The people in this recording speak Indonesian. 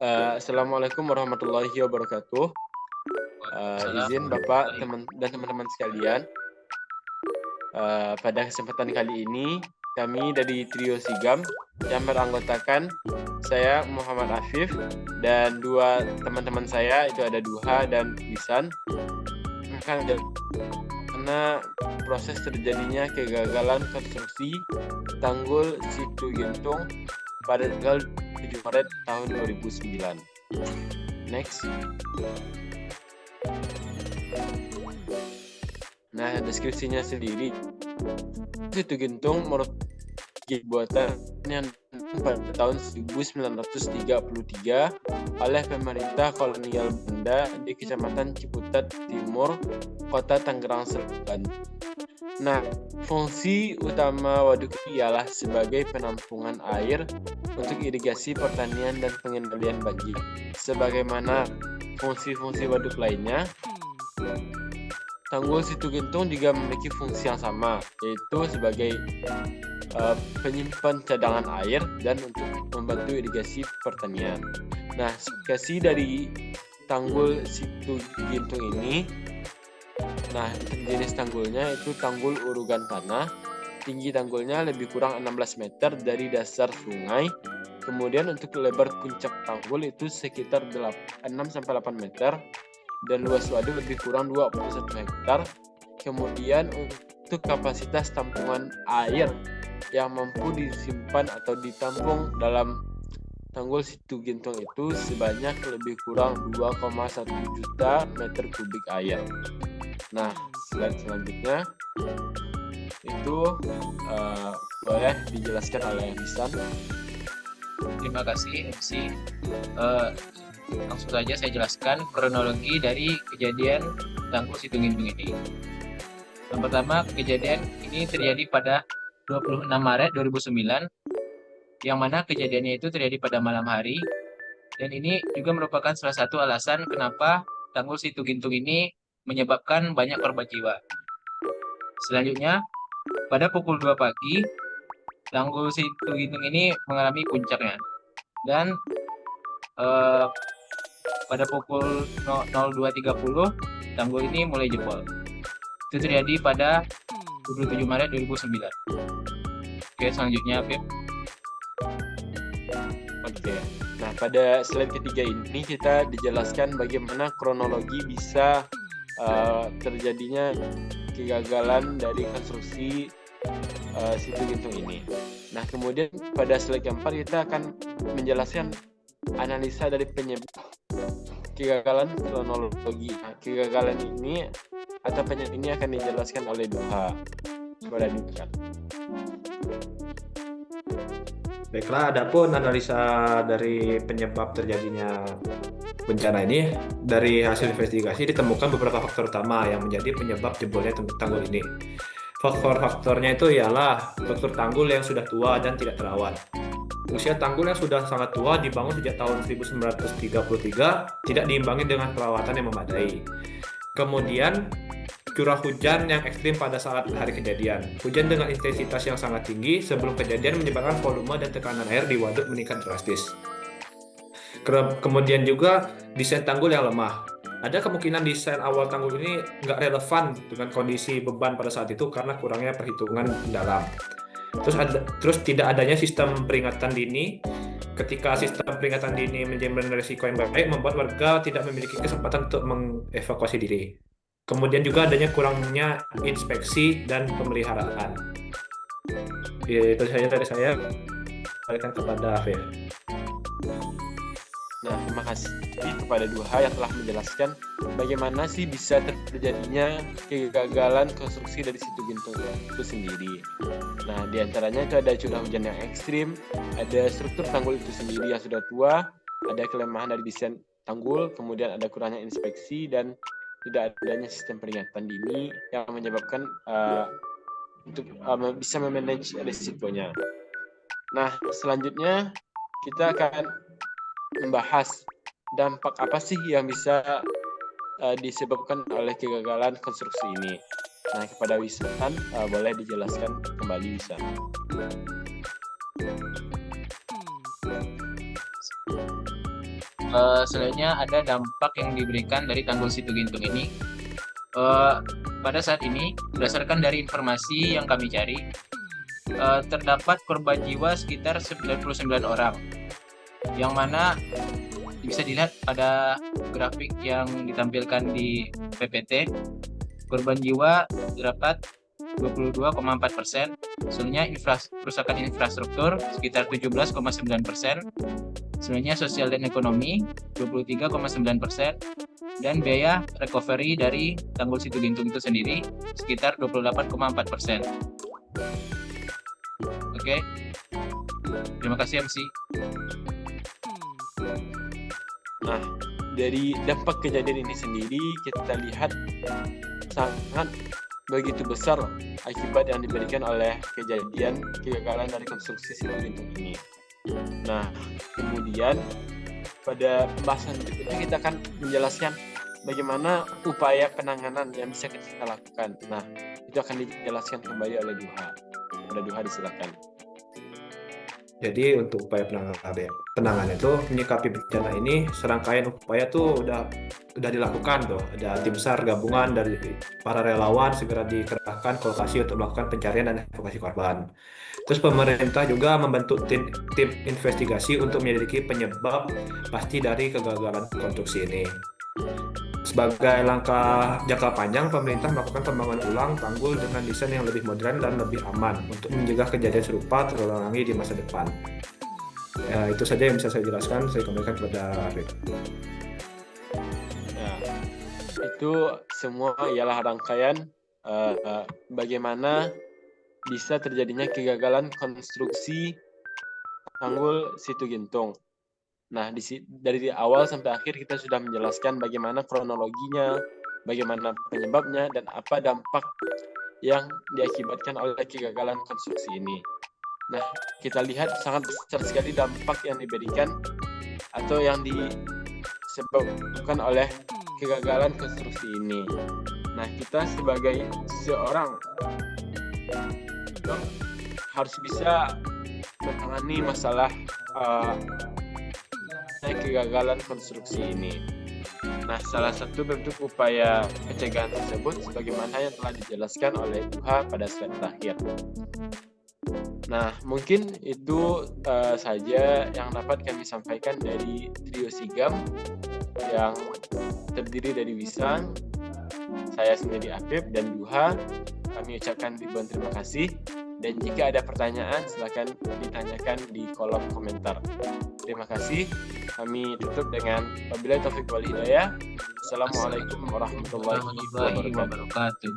Assalamualaikum warahmatullahi wabarakatuh. Waalaikumsalam Izin Bapak, warahmatullahi teman dan teman-teman sekalian, pada kesempatan kali ini kami dari Trio Sigam yang beranggotakan saya Muhammad Afif dan dua teman-teman saya itu ada Duha dan Wisan akan karena proses terjadinya kegagalan konstruksi tanggul Situ Gintung pada tanggal 7 Maret tahun 2009. Next. Nah, deskripsinya sendiri, Situ Gintung merupakan buatan yang pada tahun 1933 oleh pemerintah kolonial Belanda di Kecamatan Ciputat Timur, Kota Tangerang Selatan. Nah, fungsi utama waduk ini ialah sebagai penampungan air untuk irigasi pertanian dan pengendalian banjir. Sebagaimana fungsi-fungsi waduk lainnya, Tanggul Situ Gintung juga memiliki fungsi yang sama, yaitu sebagai penyimpan cadangan air dan untuk membantu irigasi pertanian. Nah, spesifikasi dari Tanggul Situ Gintung ini, nah jenis tanggulnya itu tanggul urugan tanah. Tinggi tanggulnya lebih kurang 16 meter dari dasar sungai. Kemudian untuk lebar puncak tanggul itu sekitar 6-8 meter. Dan luas waduk lebih kurang 21 hektar. Kemudian untuk kapasitas tampungan air yang mampu disimpan atau ditampung dalam Tanggul Situ Gintung itu sebanyak lebih kurang 2,1 juta meter kubik air. Nah, slide selanjutnya itu boleh dijelaskan oleh Wisan. Terima kasih MC. Langsung saja saya jelaskan kronologi dari kejadian Tanggul Situ Gintung ini. Yang pertama, kejadian ini terjadi pada 26 Maret 2009, yang mana kejadiannya itu terjadi pada malam hari, dan ini juga merupakan salah satu alasan kenapa Tanggul Situ Gintung ini menyebabkan banyak korban jiwa. Selanjutnya, pada pukul 2 pagi, Tanggul Situ Gintung ini mengalami puncaknya, dan pada pukul 02.30 tanggul ini mulai jebol. Itu terjadi pada 27 Maret 2009. Oke, selanjutnya Pip. Oke. Nah, pada slide ketiga ini kita dijelaskan bagaimana kronologi bisa terjadinya kegagalan dari konstruksi Situ Gintung ini. Nah, kemudian pada slide keempat kita akan menjelaskan analisa dari penyebab kegagalan kronologi. Nah, kegagalan ini atau penyebab ini akan dijelaskan oleh Duha. Boleh dibuka. Baiklah, adapun analisa dari penyebab terjadinya bencana ini, dari hasil investigasi ditemukan beberapa faktor utama yang menjadi penyebab jebolnya tanggul ini. Faktor-faktornya itu ialah struktur tanggul yang sudah tua dan tidak terawat. Usia tanggul yang sudah sangat tua dibangun sejak tahun 1933 tidak diimbangi dengan perawatan yang memadai. Kemudian curah hujan yang ekstrim pada saat hari kejadian. Hujan dengan intensitas yang sangat tinggi sebelum kejadian menyebabkan volume dan tekanan air di waduk meningkat drastis. Kemudian juga desain tanggul yang lemah. Ada kemungkinan desain awal tanggul ini nggak relevan dengan kondisi beban pada saat itu karena kurangnya perhitungan mendalam. Terus tidak adanya sistem peringatan dini. Ketika sistem peringatan dini manajemen risiko yang baik membuat warga tidak memiliki kesempatan untuk mengevakuasi diri. Kemudian juga adanya kurangnya inspeksi dan pemeliharaan. Itu saja dari saya. Berikan kepada Afif. Nah, terima kasih kepada Duha yang telah menjelaskan bagaimana sih bisa terjadinya kegagalan konstruksi dari Situ Gintung itu sendiri. Nah, diantaranya itu ada curah hujan yang ekstrim, ada struktur tanggul itu sendiri yang sudah tua, ada kelemahan dari desain tanggul, kemudian ada kurangnya inspeksi dan tidak adanya sistem peringatan dini yang menyebabkan untuk bisa memanage risikonya. Nah, selanjutnya kita akan membahas dampak apa sih yang bisa disebabkan oleh kegagalan konstruksi ini. Nah, kepada Wisan boleh dijelaskan kembali, Wisan. selanjutnya ada dampak yang diberikan dari Tanggul Situgintung ini. Pada saat ini, berdasarkan dari informasi yang kami cari, terdapat korban jiwa sekitar 99 orang, yang mana bisa dilihat pada grafik yang ditampilkan di PPT. Korban jiwa terdapat 22,4%, selanjutnya kerusakan infrastruktur sekitar 17,9%, selanjutnya sosial dan ekonomi 23,9%, dan biaya recovery dari Tanggul Situgintung itu sendiri sekitar 28,4%. Oke, terima kasih MC. Nah, dari dampak kejadian ini sendiri kita lihat sangat begitu besar akibat yang diberikan oleh kejadian kegagalan dari konstruksi Situgintung ini. Nah, kemudian pada pembahasan berikutnya kita akan menjelaskan bagaimana upaya penanganan yang bisa kita lakukan. Nah, itu akan dijelaskan kembali oleh Duha. Pada Duha disilakan. Jadi untuk upaya penanganan itu menyikapi bencana ini, serangkaian upaya tuh udah dilakukan tuh. Ada tim SAR gabungan dari para relawan segera dikerahkan ke lokasi untuk melakukan pencarian dan evakuasi korban. Terus pemerintah juga membentuk tim investigasi untuk menyelidiki penyebab pasti dari kegagalan konstruksi ini. Sebagai langkah jangka panjang, pemerintah melakukan pembangunan ulang tanggul dengan desain yang lebih modern dan lebih aman untuk mencegah kejadian serupa terulang lagi di masa depan. Ya, itu saja yang bisa saya jelaskan. Saya kembalikan kepada Arif. Ya, itu semua ialah rangkaian bagaimana bisa terjadinya kegagalan konstruksi Tanggul Situgintung. Nah, dari awal sampai akhir kita sudah menjelaskan bagaimana kronologinya, bagaimana penyebabnya, dan apa dampak yang diakibatkan oleh kegagalan konstruksi ini. Nah, kita lihat sangat besar sekali dampak yang diberikan atau yang disebabkan oleh kegagalan konstruksi ini. Nah, kita sebagai seorang harus bisa menangani masalah kegagalan konstruksi ini. Nah, salah satu bentuk upaya pencegahan tersebut sebagaimana yang telah dijelaskan oleh Duha pada slide terakhir. Nah, mungkin itu saja yang dapat kami sampaikan dari trio Sigam yang terdiri dari Wisang, saya sendiri Afif, dan Duha. Kami ucapkan ribuan terima kasih. Dan jika ada pertanyaan, silakan ditanyakan di kolom komentar. Terima kasih. Kami tutup dengan wabillahi taufiq wal hidayah. Assalamualaikum warahmatullahi wabarakatuh.